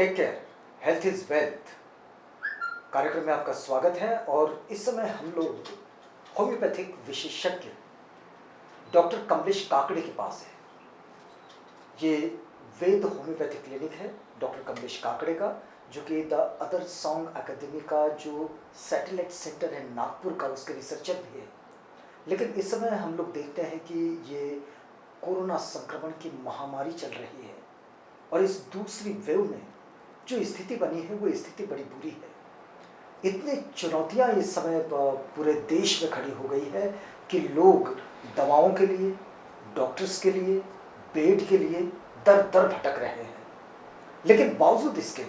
Take care, health is wealth कार्यक्रम में आपका स्वागत है। और इस समय हम लोग होम्योपैथिक विशेषज्ञ डॉक्टर कमलेश काकड़े के पास है। ये वेद होम्योपैथिक क्लिनिक है डॉक्टर कमलेश काकड़े का, जो कि द अदर सॉन्ग अकेडमी का जो सैटेलाइट सेंटर है नागपुर का, उसके रिसर्चर भी है। लेकिन इस समय हम लोग देखते हैं कि ये कोरोना संक्रमण की महामारी चल रही है और इस दूसरी वेव में जो स्थिति बनी है वो स्थिति बड़ी बुरी है। इतनी चुनौतियां इस समय पूरे देश में खड़ी हो गई है कि लोग दवाओं के लिए, डॉक्टर्स के लिए, बेड के लिए दर दर भटक रहे हैं। लेकिन बावजूद इसके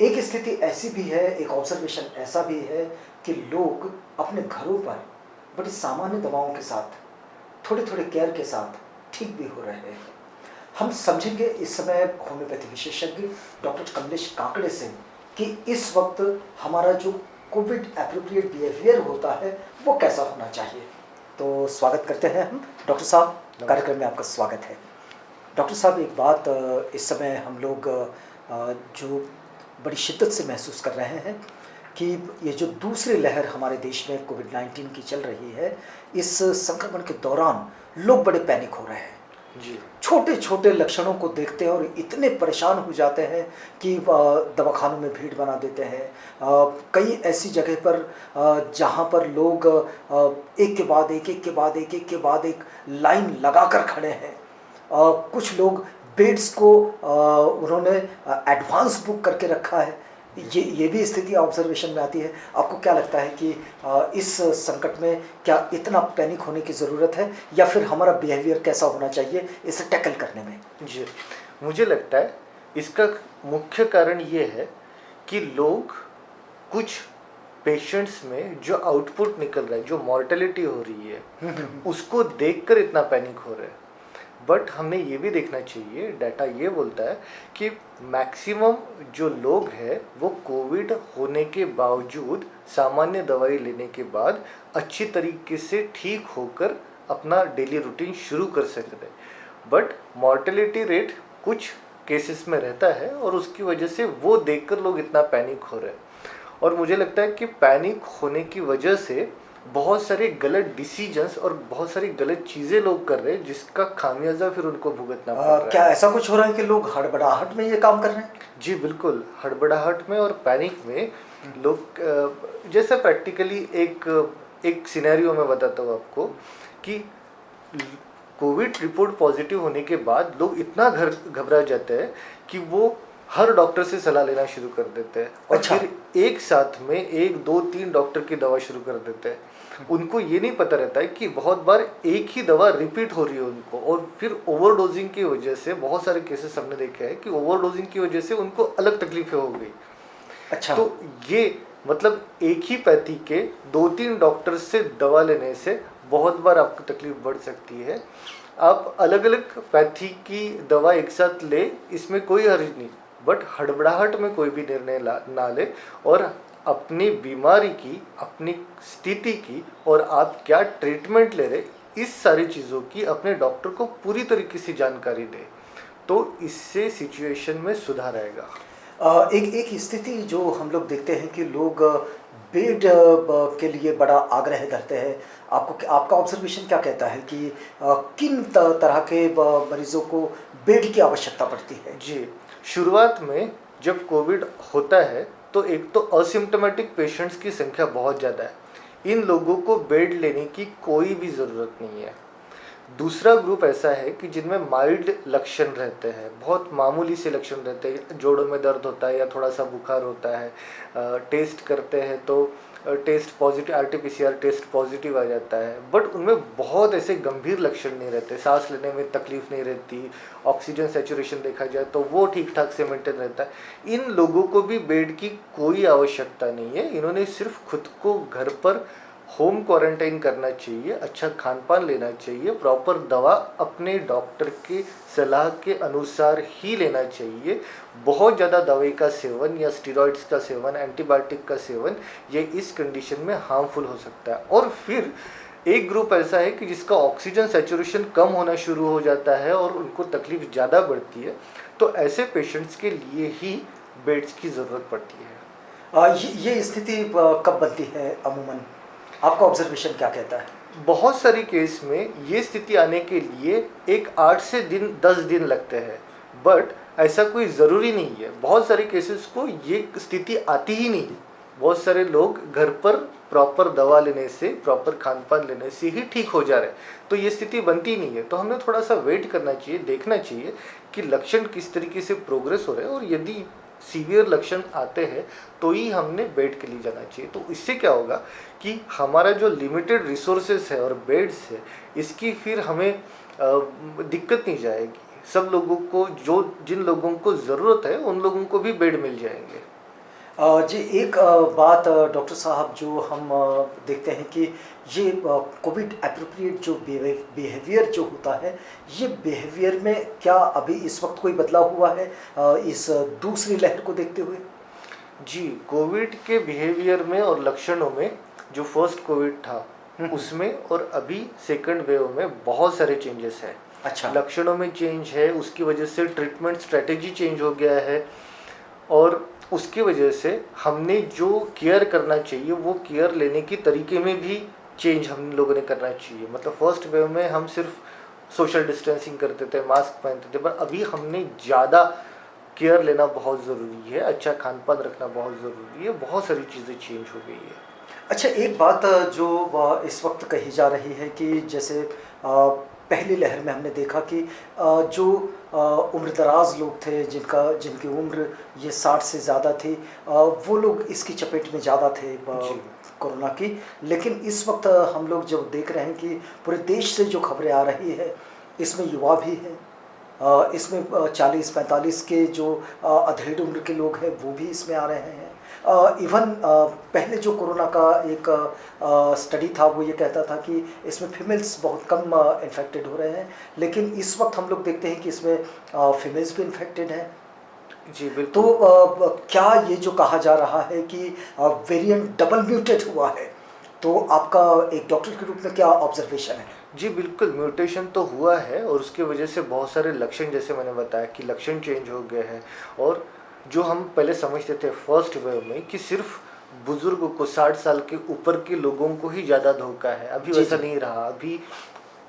एक स्थिति ऐसी भी है, एक ऑब्जर्वेशन ऐसा भी है कि लोग अपने घरों पर बड़ी सामान्य दवाओं के साथ, थोड़े थोड़े केयर के साथ ठीक भी हो रहे हैं। हम समझेंगे इस समय होम्योपैथी विशेषज्ञ डॉक्टर कमलेश काकड़े से कि इस वक्त हमारा जो कोविड एप्रोप्रिएट बिहेवियर होता है वो कैसा होना चाहिए। तो स्वागत करते हैं हम डॉक्टर साहब, कार्यक्रम में आपका स्वागत है। डॉक्टर साहब, एक बात इस समय हम लोग जो बड़ी शिद्दत से महसूस कर रहे हैं कि ये जो दूसरी लहर हमारे देश में कोविड-19 की चल रही है, इस संक्रमण के दौरान लोग बड़े पैनिक हो रहे हैं जी। छोटे छोटे लक्षणों को देखते हैं और इतने परेशान हो जाते हैं कि दवाखानों में भीड़ बना देते हैं। कई ऐसी जगह पर जहाँ पर लोग एक के बाद एक लाइन लगाकर खड़े हैं। कुछ लोग बेड्स को उन्होंने एडवांस बुक करके रखा है। ये भी स्थिति ऑब्जर्वेशन में आती है। आपको क्या लगता है कि इस संकट में क्या इतना पैनिक होने की ज़रूरत है या फिर हमारा बिहेवियर कैसा होना चाहिए इसे टैकल करने में? जी, मुझे लगता है इसका मुख्य कारण ये है कि लोग कुछ पेशेंट्स में जो आउटपुट निकल रहा है, जो मॉर्टेलिटी हो रही है, उसको देखकर इतना पैनिक हो रहा है। बट हमें ये भी देखना चाहिए, डाटा ये बोलता है कि मैक्सिमम जो लोग हैं वो कोविड होने के बावजूद सामान्य दवाई लेने के बाद अच्छी तरीके से ठीक होकर अपना डेली रूटीन शुरू कर सकते हैं। बट मॉर्टेलिटी रेट कुछ केसेस में रहता है और उसकी वजह से वो देखकर लोग इतना पैनिक हो रहे हैं। और मुझे लगता है कि पैनिक होने की वजह से बहुत सारे गलत डिसीजंस और बहुत सारी गलत चीज़ें लोग कर रहे हैं, जिसका खामियाजा फिर उनको भुगतना पड़ रहा है। क्या ऐसा कुछ हो रहा है कि लोग हड़बड़ाहट में ये काम कर रहे हैं? जी बिल्कुल, हड़बड़ाहट में और पैनिक में लोग, जैसे प्रैक्टिकली एक सिनेरियो में बताता हूँ आपको कि कोविड रिपोर्ट पॉजिटिव होने के बाद लोग इतना घबरा जाते हैं कि वो हर डॉक्टर से सलाह लेना शुरू कर देते हैं और अच्छा। फिर एक साथ में 1, 2, 3 डॉक्टर की दवा शुरू कर देते हैं। उनको ये नहीं पता रहता है कि बहुत बार एक ही दवा रिपीट हो रही है उनको, और फिर ओवरडोजिंग की वजह से बहुत सारे केसेस हमने देखे हैं कि ओवरडोजिंग की वजह से उनको अलग तकलीफें हो गई। अच्छा। तो ये मतलब एक ही पैथी के 2-3 डॉक्टर से दवा लेने से बहुत बार आपको तकलीफ बढ़ सकती है। आप अलग अलग पैथी की दवा एक साथ ले, इसमें कोई हर्ज नहीं, बट हड़बड़ाहट में कोई भी निर्णय ना ले और अपनी बीमारी की, अपनी स्थिति की और आप क्या ट्रीटमेंट ले रहे, इस सारी चीज़ों की अपने डॉक्टर को पूरी तरीके से जानकारी दे, तो इससे सिचुएशन में सुधार आएगा। एक स्थिति जो हम लोग देखते हैं कि लोग बेड के लिए बड़ा आग्रह करते हैं। आपका ऑब्जर्वेशन क्या कहता है कि किन तरह के मरीजों को बेड की आवश्यकता पड़ती है? जी, शुरुआत में जब कोविड होता है तो एक तो असिम्प्टोमेटिक पेशेंट्स की संख्या बहुत ज़्यादा है। इन लोगों को बेड लेने की कोई भी ज़रूरत नहीं है। दूसरा ग्रुप ऐसा है कि जिनमें माइल्ड लक्षण रहते हैं, बहुत मामूली से लक्षण रहते हैं, जोड़ों में दर्द होता है या थोड़ा सा बुखार होता है, टेस्ट करते हैं तो test positive, RT-PCR test positive आ जाता है, बट उनमें बहुत ऐसे गंभीर लक्षण नहीं रहते, सांस लेने में तकलीफ नहीं रहती, ऑक्सीजन सैचुरेशन देखा जाए तो वो ठीक ठाक से मेंटेन रहता है। इन लोगों को भी बेड की कोई आवश्यकता नहीं है। इन्होंने सिर्फ खुद को घर पर होम क्वारंटाइन करना चाहिए, अच्छा खान पान लेना चाहिए, प्रॉपर दवा अपने डॉक्टर की सलाह के अनुसार ही लेना चाहिए। बहुत ज़्यादा दवाई का सेवन या स्टेरॉइड्स का सेवन, एंटीबायोटिक का सेवन, ये इस कंडीशन में हार्मफुल हो सकता है। और फिर एक ग्रुप ऐसा है कि जिसका ऑक्सीजन सैचुरेशन कम होना शुरू हो जाता है और उनको तकलीफ ज़्यादा बढ़ती है, तो ऐसे पेशेंट्स के लिए ही बेड्स की ज़रूरत पड़ती है। ये स्थिति कब बनती है अमूमन? आपका ऑब्जर्वेशन क्या कहता है? बहुत सारी केस में ये स्थिति आने के लिए एक 8 से 10 दिन लगते हैं, बट ऐसा कोई ज़रूरी नहीं है। बहुत सारे केसेस को ये स्थिति आती ही नहीं। बहुत सारे लोग घर पर प्रॉपर दवा लेने से, प्रॉपर खान पान लेने से ही ठीक हो जा रहे हैं, तो ये स्थिति बनती नहीं है। तो हमें थोड़ा सा वेट करना चाहिए, देखना चाहिए कि लक्षण किस तरीके से प्रोग्रेस हो रहे हैं, और यदि सीवियर लक्षण आते हैं तो ही हमने बेड के लिए जाना चाहिए। तो इससे क्या होगा कि हमारा जो लिमिटेड रिसोर्सेस है और बेड्स है, इसकी फिर हमें दिक्कत नहीं जाएगी। सब लोगों को, जिन लोगों को ज़रूरत है उन लोगों को भी बेड मिल जाएंगे। जी, एक बात डॉक्टर साहब, जो हम देखते हैं कि ये कोविड एप्रोप्रिएट जो बिहेवियर जो होता है, ये बिहेवियर में क्या अभी इस वक्त कोई बदलाव हुआ है इस दूसरी लहर को देखते हुए? जी, कोविड के बिहेवियर में और लक्षणों में, जो फर्स्ट कोविड था उसमें और अभी सेकंड वेव में बहुत सारे चेंजेस हैं। अच्छा। लक्षणों में चेंज है, उसकी वजह से ट्रीटमेंट स्ट्रेटेजी चेंज हो गया है, और उसकी वजह से हमने जो केयर करना चाहिए वो केयर लेने की तरीके में भी चेंज हम लोगों ने करना चाहिए। मतलब फर्स्ट वेव में हम सिर्फ सोशल डिस्टेंसिंग करते थे, मास्क पहनते थे, पर अभी हमने ज़्यादा केयर लेना बहुत ज़रूरी है, अच्छा खान पान रखना बहुत ज़रूरी है, बहुत सारी चीज़ें चेंज हो गई है। अच्छा, एक बात जो इस वक्त कही जा रही है कि जैसे पहली लहर में हमने देखा कि जो उम्रदराज लोग थे, जिनकी उम्र ये 60 से ज़्यादा थी, वो लोग इसकी चपेट में ज़्यादा थे कोरोना की। लेकिन इस वक्त हम लोग जब देख रहे हैं कि पूरे देश से जो खबरें आ रही है, इसमें युवा भी हैं, इसमें 40-45 के जो अधेड़ उम्र के लोग हैं वो भी इसमें आ रहे हैं। इवन पहले जो कोरोना का एक स्टडी था वो ये कहता था कि इसमें फीमेल्स बहुत कम इन्फेक्टेड हो रहे हैं, लेकिन इस वक्त हम लोग देखते हैं कि इसमें फीमेल्स भी इन्फेक्टेड हैं। जी बिल्कुल। तो क्या ये जो कहा जा रहा है कि वेरिएंट डबल म्यूटेट हुआ है, तो आपका एक डॉक्टर के रूप में क्या ऑब्जर्वेशन है? जी बिल्कुल, म्यूटेशन तो हुआ है, और उसकी वजह से बहुत सारे लक्षण, जैसे मैंने बताया कि लक्षण चेंज हो गए हैं। और जो हम पहले समझते थे फर्स्ट वेव में कि सिर्फ बुजुर्गों को, 60 साल के ऊपर के लोगों को ही ज़्यादा धोखा है, अभी वैसा नहीं रहा। अभी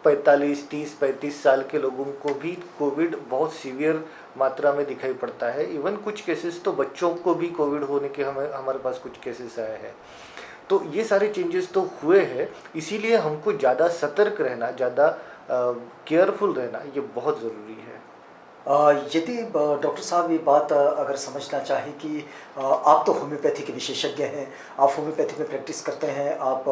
45, 30, 35 साल के लोगों को भी कोविड बहुत सीवियर मात्रा में दिखाई पड़ता है। इवन कुछ केसेस तो बच्चों को भी कोविड होने के हमारे पास कुछ केसेस आए हैं। तो ये सारे चेंजेस तो हुए हैं, इसीलिए हमको ज़्यादा सतर्क रहना, ज़्यादा केयरफुल रहना ये बहुत ज़रूरी है। यदि डॉक्टर साहब ये बात अगर समझना चाहें कि आप तो होम्योपैथी के विशेषज्ञ हैं, आप होम्योपैथी में प्रैक्टिस करते हैं, आप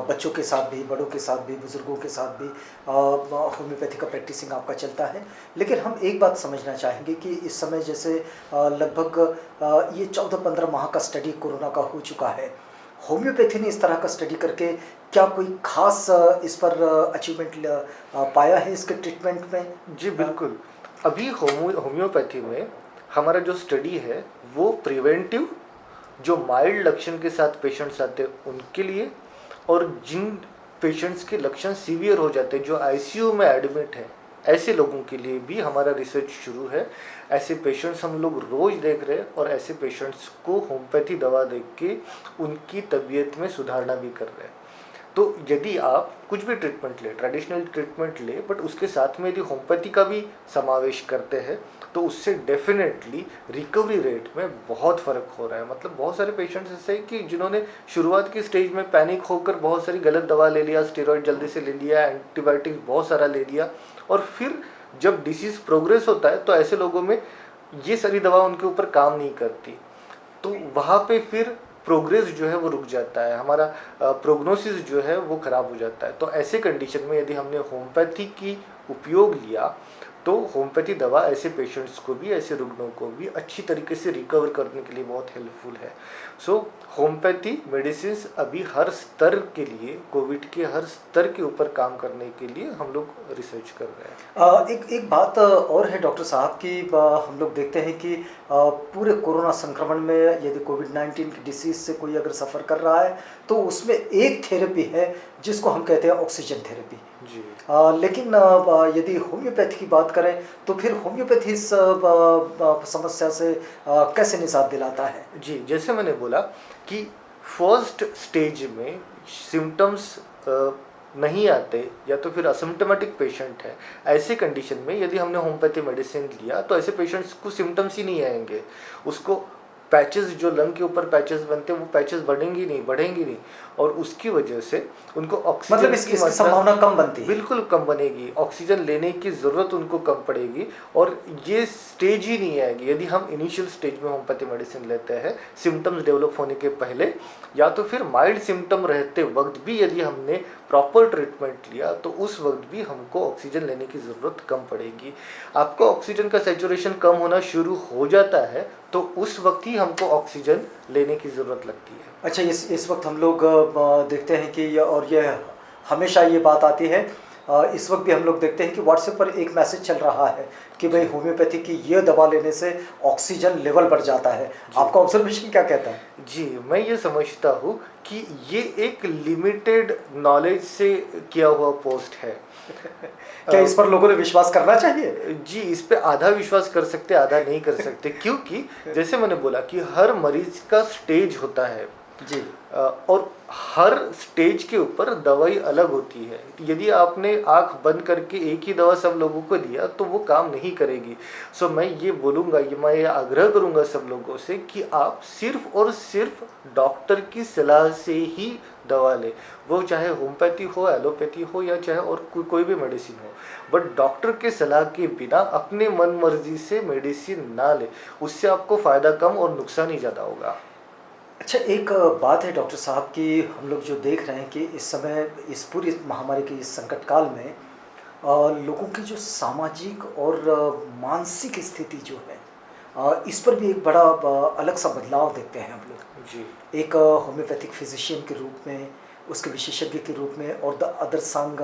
बच्चों के साथ भी, बड़ों के साथ भी, बुज़ुर्गों के साथ भी होम्योपैथी का प्रैक्टिसिंग आपका चलता है। लेकिन हम एक बात समझना चाहेंगे कि इस समय जैसे लगभग ये 14-15 माह का स्टडी कोरोना का हो चुका है, होम्योपैथी ने इस तरह का स्टडी करके क्या कोई खास इस पर अचीवमेंट पाया है इसके ट्रीटमेंट में? जी बिल्कुल। अभी होम्योपैथी में हमारा जो स्टडी है वो प्रिवेंटिव, जो माइल्ड लक्षण के साथ पेशेंट्स आते हैं उनके लिए, और जिन पेशेंट्स के लक्षण सीवियर हो जाते हैं, जो आईसीयू में एडमिट है, ऐसे लोगों के लिए भी हमारा रिसर्च शुरू है। ऐसे पेशेंट्स हम लोग रोज़ देख रहे हैं, और ऐसे पेशेंट्स को होम्योपैथी दवा दे के उनकी तबीयत में सुधारना भी कर रहे हैं। तो यदि आप कुछ भी ट्रीटमेंट ले, ट्रेडिशनल ट्रीटमेंट ले, बट उसके साथ में यदि होम्योपैथी का भी समावेश करते हैं, तो उससे डेफिनेटली रिकवरी रेट में बहुत फ़र्क हो रहा है। मतलब बहुत सारे पेशेंट्स ऐसे हैं कि जिन्होंने शुरुआत की स्टेज में पैनिक होकर बहुत सारी गलत दवा ले लिया, स्टेरॉइड जल्दी से ले लिया, एंटीबायोटिक्स बहुत सारा ले लिया, और फिर जब डिसीज़ प्रोग्रेस होता है तो ऐसे लोगों में ये सारी दवा उनके ऊपर काम नहीं करती, तो वहाँ पे फिर प्रोग्रेस जो है वो रुक जाता है, हमारा प्रोग्नोसिस जो है वो ख़राब हो जाता है। तो ऐसे कंडीशन में यदि हमने होम्योपैथी की उपयोग लिया, तो होम्योपैथी दवा ऐसे पेशेंट्स को भी, ऐसे रुग्णों को भी अच्छी तरीके से रिकवर करने के लिए बहुत हेल्पफुल है। सो होम्योपैथी मेडिसिन अभी हर स्तर के लिए, कोविड के हर स्तर के ऊपर काम करने के लिए हम लोग रिसर्च कर रहे हैं। एक बात और है डॉक्टर साहब कि हम लोग देखते हैं कि पूरे कोरोना संक्रमण में यदि कोविड-19 की डिसीज़ से कोई अगर सफ़र कर रहा है, तो उसमें एक थेरेपी है जिसको हम कहते हैं ऑक्सीजन थेरेपी। जी लेकिन यदि होम्योपैथी की बात करें तो फिर होम्योपैथी इस समस्या से कैसे निजात दिलाता है? जी, जैसे मैंने बोला कि फर्स्ट स्टेज में सिम्टम्स नहीं आते या तो फिर असिम्प्टोमेटिक पेशेंट है, ऐसे कंडीशन में यदि हमने होम्योपैथी मेडिसिन लिया तो ऐसे पेशेंट्स को सिम्टम्स ही नहीं आएंगे। उसको पैचेस, जो लंग के ऊपर पैचेस बनते हैं, वो पैचेस बढ़ेंगी नहीं और उसकी वजह से उनको ऑक्सीजन मतलब की इसकी मात्रा संभावना कम बनती है। बिल्कुल कम बनेगी, ऑक्सीजन लेने की ज़रूरत उनको कम पड़ेगी और ये स्टेज ही नहीं आएगी यदि हम इनिशियल स्टेज में होम्योपैथी मेडिसिन लेते हैं सिम्टम्स डेवलप होने के पहले, या तो फिर माइल्ड सिम्टम रहते वक्त भी यदि हमने प्रॉपर ट्रीटमेंट लिया तो उस वक्त भी हमको ऑक्सीजन लेने की ज़रूरत कम पड़ेगी। आपको ऑक्सीजन का सैचुरेशन कम होना शुरू हो जाता है तो उस वक्त ही हमको ऑक्सीजन लेने की ज़रूरत लगती है। अच्छा, इस वक्त हम लोग देखते हैं कि ये हमेशा ये बात आती है, इस वक्त भी हम लोग देखते हैं कि व्हाट्सएप पर एक मैसेज चल रहा है कि भाई होम्योपैथी की ये दवा लेने से ऑक्सीजन लेवल बढ़ जाता है। आपका ऑब्जर्वेशन क्या कहता है? जी, मैं ये समझता हूँ कि ये एक लिमिटेड नॉलेज से किया हुआ पोस्ट है। क्या इस पर लोगों ने विश्वास करना चाहिए? जी, इस पे आधा विश्वास कर सकते, आधा नहीं कर सकते, क्योंकि जैसे मैंने बोला कि हर मरीज का स्टेज होता है जी। और हर स्टेज के ऊपर दवाई अलग होती है। यदि आपने आंख बंद करके एक ही दवा सब लोगों को दिया तो वो काम नहीं करेगी। सो मैं ये बोलूँगा, मैं ये आग्रह करूँगा सब लोगों से कि आप सिर्फ और सिर्फ डॉक्टर की सलाह से ही दवा लें, वो चाहे होम्योपैथी हो, एलोपैथी हो या चाहे और कोई भी मेडिसिन हो, बट डॉक्टर के सलाह के बिना अपने मन मर्जी से मेडिसिन ना ले, उससे आपको फ़ायदा कम और नुकसान ही ज़्यादा होगा। अच्छा, एक बात है डॉक्टर साहब कि हम लोग जो देख रहे हैं कि इस समय इस पूरी महामारी के इस संकट काल में लोगों की जो सामाजिक और मानसिक स्थिति जो है, इस पर भी एक बड़ा अलग सा बदलाव देखते हैं हम लोग। जी एक होम्योपैथिक फिजिशियन के रूप में, उसके विशेषज्ञ के रूप में और द अदर संग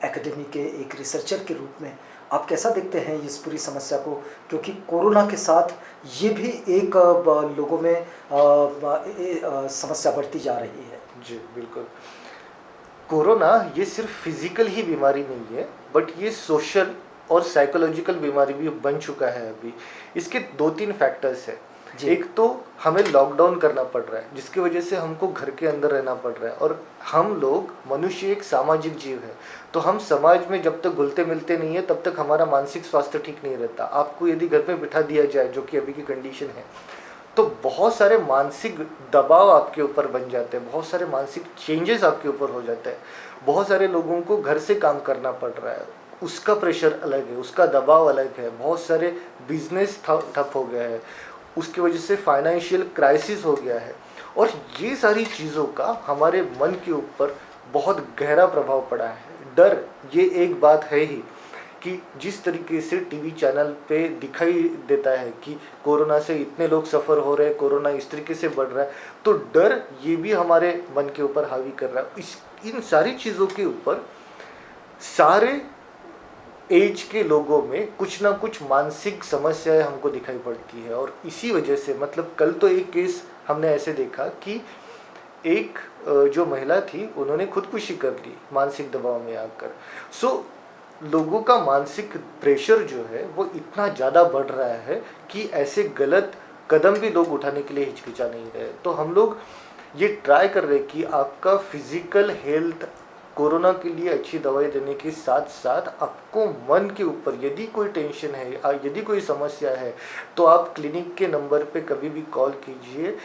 एकेडमी के एक रिसर्चर के रूप में आप कैसा देखते हैं इस पूरी समस्या को? क्योंकि कोरोना के साथ ये भी एक लोगों में समस्या बढ़ती जा रही है। जी बिल्कुल। कोरोना ये सिर्फ फिजिकल ही बीमारी नहीं है, बट ये सोशल और साइकोलॉजिकल बीमारी भी बन चुका है अभी। इसके 2-3 फैक्टर्स है। एक तो हमें लॉकडाउन करना पड़ रहा है जिसकी वजह से हमको घर के अंदर रहना पड़ रहा है, और हम लोग, मनुष्य एक सामाजिक जीव है, तो हम समाज में जब तक घुलते मिलते नहीं है तब तक हमारा मानसिक स्वास्थ्य ठीक नहीं रहता। आपको यदि घर पे बिठा दिया जाए, जो कि अभी की कंडीशन है, तो बहुत सारे मानसिक दबाव आपके ऊपर बन जाते हैं, बहुत सारे मानसिक चेंजेस आपके ऊपर हो जाते हैं। बहुत सारे लोगों को घर से काम करना पड़ रहा है, उसका प्रेशर अलग है, उसका दबाव अलग है। बहुत सारे बिजनेस ठप हो गया है, उसकी वजह से फाइनेंशियल क्राइसिस हो गया है, और ये सारी चीज़ों का हमारे मन के ऊपर बहुत गहरा प्रभाव पड़ा है। डर ये एक बात है ही कि जिस तरीके से टीवी चैनल पे दिखाई देता है कि कोरोना से इतने लोग सफ़र हो रहे हैं, कोरोना इस तरीके से बढ़ रहा है, तो डर ये भी हमारे मन के ऊपर हावी कर रहा है। इन सारी चीज़ों के ऊपर सारे एज के लोगों में कुछ ना कुछ मानसिक समस्याएं हमको दिखाई पड़ती है, और इसी वजह से, मतलब कल तो एक केस हमने ऐसे देखा कि एक जो महिला थी उन्होंने खुदकुशी कर ली मानसिक दबाव में आकर। लोगों का मानसिक प्रेशर जो है वो इतना ज़्यादा बढ़ रहा है कि ऐसे गलत कदम भी लोग उठाने के लिए हिचकिचा नहीं रहे। तो हम लोग ये ट्राई कर रहे हैं कि आपका फिजिकल हेल्थ, कोरोना के लिए अच्छी दवाई देने के साथ साथ आपको मन के ऊपर यदि कोई टेंशन है, यदि कोई समस्या है, तो आप क्लिनिक के नंबर पे कभी भी कॉल कीजिए।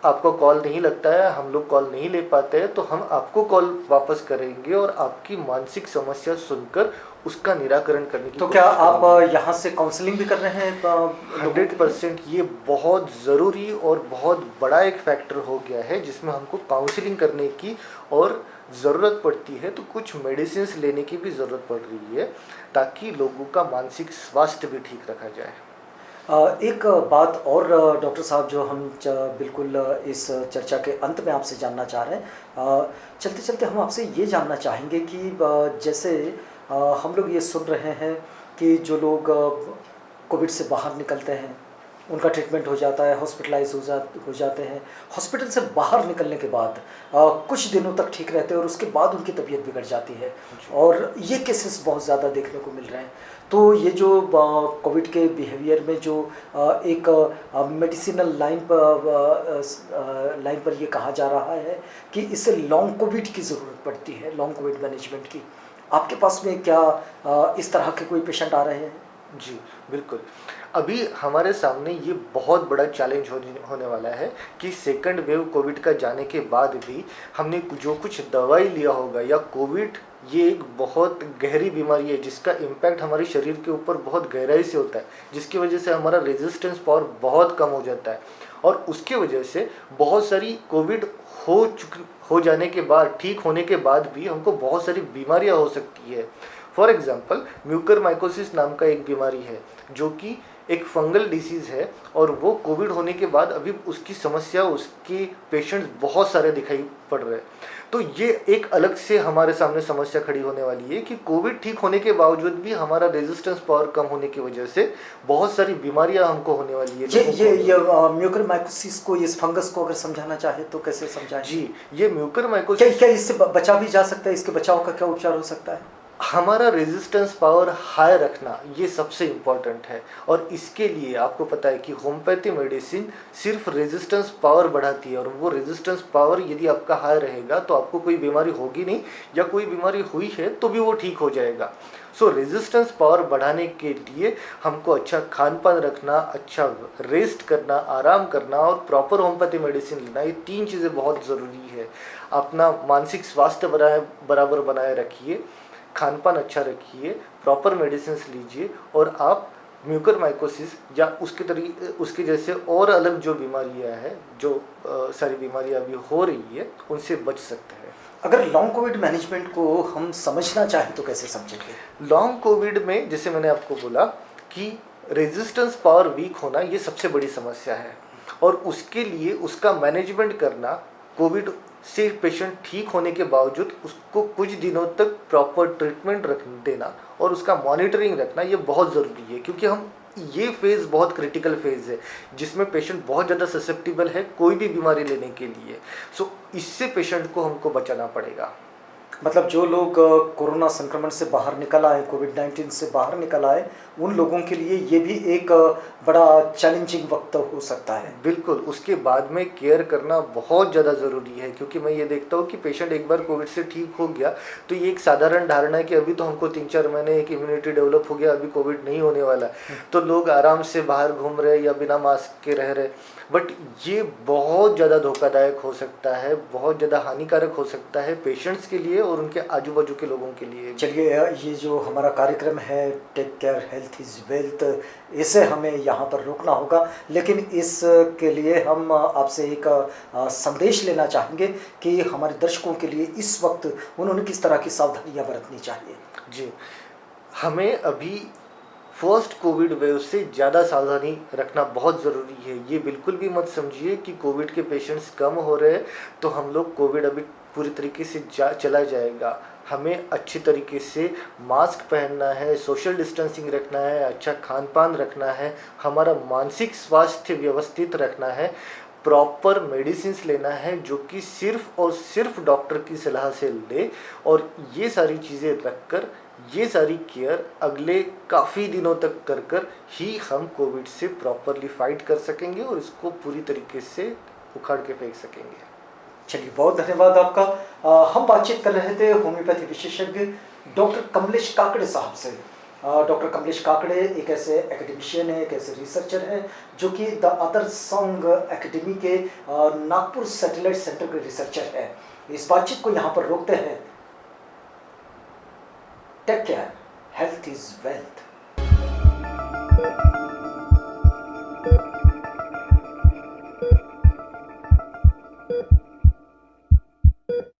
आपको कॉल नहीं लगता है, हम लोग कॉल नहीं ले पाते हैं, तो हम आपको कॉल वापस करेंगे और आपकी मानसिक समस्या सुनकर उसका निराकरण करने की। तो क्या आप यहाँ से काउंसलिंग भी कर रहे हैं? 100% ये बहुत ज़रूरी और बहुत बड़ा एक फैक्टर हो गया है जिसमें हमको काउंसलिंग करने की और ज़रूरत पड़ती है, तो कुछ मेडिसिन लेने की भी ज़रूरत पड़ रही है ताकि लोगों का मानसिक स्वास्थ्य भी ठीक रखा जाए। एक बात और डॉक्टर साहब, जो हम बिल्कुल इस चर्चा के अंत में आपसे जानना चाह रहे हैं, चलते चलते हम आपसे ये जानना चाहेंगे कि जैसे हम लोग ये सुन रहे हैं कि जो लोग कोविड से बाहर निकलते हैं उनका ट्रीटमेंट हो जाता है, हॉस्पिटलाइज हो जाते हैं। हॉस्पिटल से बाहर निकलने के बाद कुछ दिनों तक ठीक रहते हैं और उसके बाद उनकी तबीयत बिगड़ जाती है, और ये केसेस बहुत ज़्यादा देखने को मिल रहे हैं। तो ये जो कोविड के बिहेवियर में जो एक मेडिसिनल लाइन पर ये कहा जा रहा है कि इससे लॉन्ग कोविड की ज़रूरत पड़ती है, लॉन्ग कोविड मैनेजमेंट की। आपके पास में क्या इस तरह के कोई पेशेंट आ रहे हैं? जी, बिल्कुल। अभी हमारे सामने ये बहुत बड़ा चैलेंज होने वाला है कि सेकंड वेव कोविड का जाने के बाद भी हमने जो कुछ दवाई लिया होगा, या कोविड ये एक बहुत गहरी बीमारी है जिसका इम्पैक्ट हमारे शरीर के ऊपर बहुत गहराई से होता है, जिसकी वजह से हमारा रेजिस्टेंस पावर बहुत कम हो जाता है, और उसके वजह से बहुत सारी कोविड हो जाने के बाद, ठीक होने के बाद भी हमको बहुत सारी बीमारियां हो सकती है। फॉर एग्जाम्पल, म्यूकरमाइकोसिस नाम का एक बीमारी है जो कि एक फंगल डिसीज़ है, और वो कोविड होने के बाद अभी उसकी समस्या, उसके पेशेंट्स बहुत सारे दिखाई पड़ रहे हैं। तो ये एक अलग से हमारे सामने समस्या खड़ी होने वाली है कि कोविड ठीक होने के बावजूद भी हमारा रेजिस्टेंस पावर कम होने की वजह से बहुत सारी बीमारियां हमको होने वाली है। ये म्यूकरमाइकोसिस को, इस फंगस को अगर समझाना चाहे तो कैसे समझाएं? जी, ये म्यूकरमाइकोसिस, क्या इससे बचा भी जा सकता है? इसके बचाव का क्या उपचार हो सकता है? हमारा रेजिस्टेंस पावर हाई रखना ये सबसे इम्पॉर्टेंट है, और इसके लिए आपको पता है कि होम्योपैथी मेडिसिन सिर्फ रेजिस्टेंस पावर बढ़ाती है, और वो रेजिस्टेंस पावर यदि आपका हाई रहेगा तो आपको कोई बीमारी होगी नहीं, या कोई बीमारी हुई है तो भी वो ठीक हो जाएगा। सो रेजिस्टेंस पावर बढ़ाने के लिए हमको अच्छा खान पान रखना, अच्छा रेस्ट करना, आराम करना, और प्रॉपर होम्योपैथी मेडिसिन लेना, ये 3 चीज़ें बहुत ज़रूरी है। अपना मानसिक स्वास्थ्य बराबर बनाए रखिए, खान पान अच्छा रखिए, प्रॉपर मेडिसिन लीजिए, और आप म्यूकरमाइकोसिस या उसके जैसे और अलग जो बीमारियां हैं, जो सारी बीमारियां अभी हो रही है, उनसे बच सकते हैं। अगर लॉन्ग कोविड मैनेजमेंट को हम समझना चाहें तो कैसे समझेंगे? लॉन्ग कोविड में जैसे मैंने आपको बोला कि रेजिस्टेंस पावर वीक होना ये सबसे बड़ी समस्या है, और उसके लिए उसका मैनेजमेंट करना, कोविड से पेशेंट ठीक होने के बावजूद उसको कुछ दिनों तक प्रॉपर ट्रीटमेंट देना और उसका मॉनिटरिंग रखना, ये बहुत ज़रूरी है, क्योंकि ये फेज़ बहुत क्रिटिकल फेज़ है जिसमें पेशेंट बहुत ज़्यादा ससेप्टिबल है कोई भी बीमारी लेने के लिए। सो इससे पेशेंट को हमको बचाना पड़ेगा। मतलब जो लोग कोरोना संक्रमण से बाहर निकल आए, कोविड-19 से बाहर निकल आए, उन लोगों के लिए ये भी एक बड़ा चैलेंजिंग वक्त हो सकता है। बिल्कुल, उसके बाद में केयर करना बहुत ज़्यादा ज़रूरी है, क्योंकि मैं ये देखता हूँ कि पेशेंट एक बार कोविड से ठीक हो गया तो ये एक साधारण धारणा है कि अभी तो हमको 3-4 महीने एक इम्यूनिटी डेवलप हो गया, अभी कोविड नहीं होने वाला, तो लोग आराम से बाहर घूम रहे या बिना मास्क के रह रहे। बट ये बहुत ज़्यादा धोखादायक हो सकता है, बहुत ज़्यादा हानिकारक हो सकता है पेशेंट्स के लिए और उनके आजू बाजू के लोगों के लिए। चलिए, ये जो हमारा कार्यक्रम है take care health is wealth, इसे हमें यहाँ पर रोकना होगा, लेकिन इसके लिए हम आपसे एक संदेश लेना चाहेंगे कि हमारे दर्शकों के लिए इस वक्त उन्होंने किस तरह की सावधानियाँ बरतनी चाहिए। जी, हमें अभी फर्स्ट कोविड वेव से ज़्यादा सावधानी रखना बहुत ज़रूरी है। ये बिल्कुल भी मत समझिए कि कोविड के पेशेंट्स कम हो रहे हैं तो हम लोग कोविड अभी पूरी तरीके से चला जाएगा। हमें अच्छी तरीके से मास्क पहनना है, सोशल डिस्टेंसिंग रखना है, अच्छा खान पान रखना है, हमारा मानसिक स्वास्थ्य व्यवस्थित रखना है, प्रॉपर मेडिसिन्स लेना है जो कि सिर्फ और सिर्फ डॉक्टर की सलाह से ले, और ये सारी चीज़ें रखकर, ये सारी केयर अगले काफ़ी दिनों तक कर ही हम कोविड से प्रॉपरली फाइट कर सकेंगे और इसको पूरी तरीके से उखाड़ के फेंक सकेंगे। चलिए, बहुत धन्यवाद आपका। हम बातचीत कर रहे थे होम्योपैथी विशेषज्ञ डॉक्टर कमलेश काकड़े साहब से। डॉक्टर कमलेश काकड़े एक ऐसे एकेडमिशियन है, एक ऐसे रिसर्चर हैं जो कि द अदर सॉन्ग एकेडमी के नागपुर सैटेलाइट सेंटर के रिसर्चर हैं। इस बातचीत को यहाँ पर रोकते हैं। Take care, health is wealth.